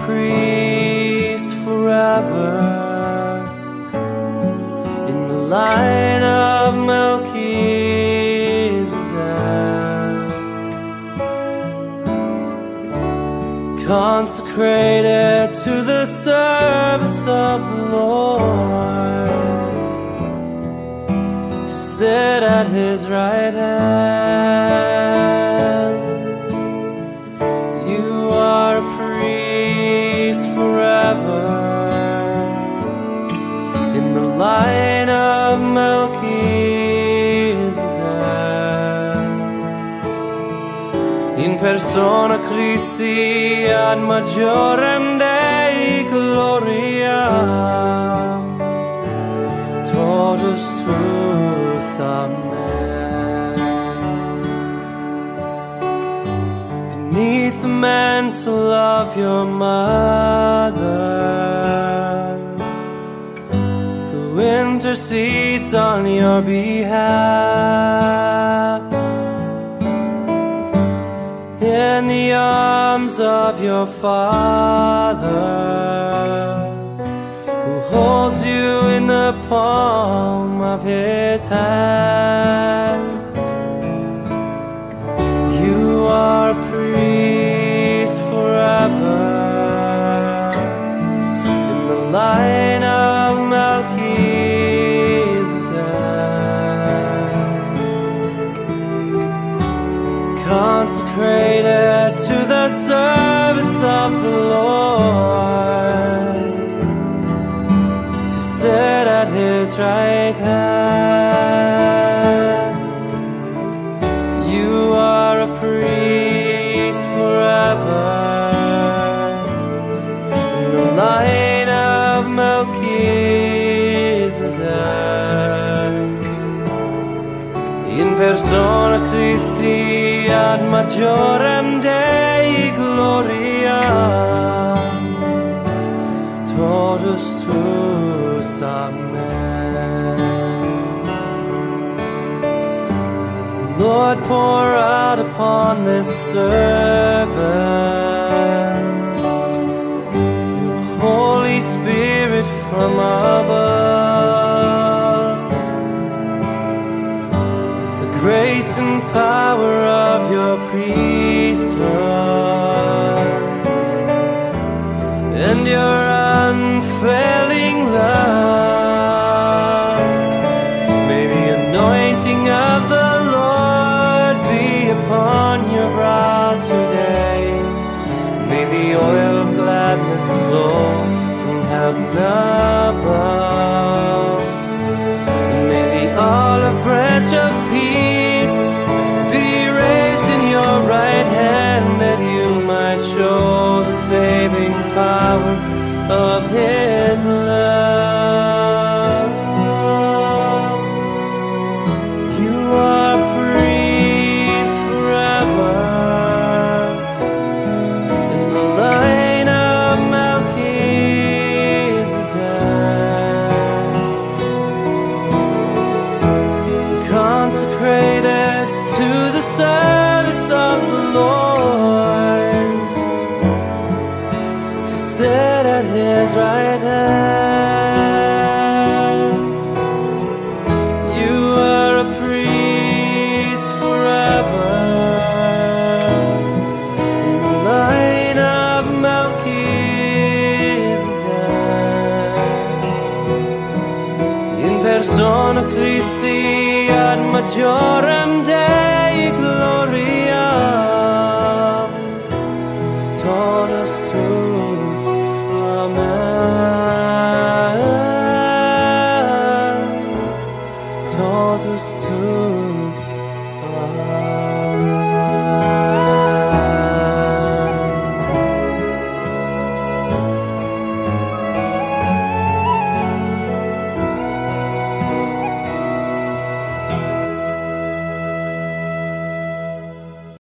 Priest forever in the line of Melchizedek, consecrated to the service of the Lord, to sit at His right hand. You are a priest forever in the line of Melchizedek, in persona Christi ad majorem Dei gloria, totus tuus amen. Beneath the mantle of your mother, who intercedes on your behalf, in the arms of your Father, who holds you in the palm of His hand. You are a priest forever in the line of Melchizedek, consecrated to the service of the Lord, to sit at His right hand. You are a priest forever in the line of Melchizedek, in persona Christi ad majorem Dei gloria, totus tuus amen. Lord, pour out upon this servant your Holy Spirit from above, the grace and power of your priesthood, and your unfailing love. May the anointing of the Lord be upon your brow today. May the oil of gladness flow from heaven above, and may the olive branch of peace be raised in your right hand, that you might show the saving power of His love. You are priest forever in the line of Melchizedek, consecrated to the service of the Lord, to sit at His right hand. You are a priest forever in the line of Melchizedek, in persona Christi ad majorem Dei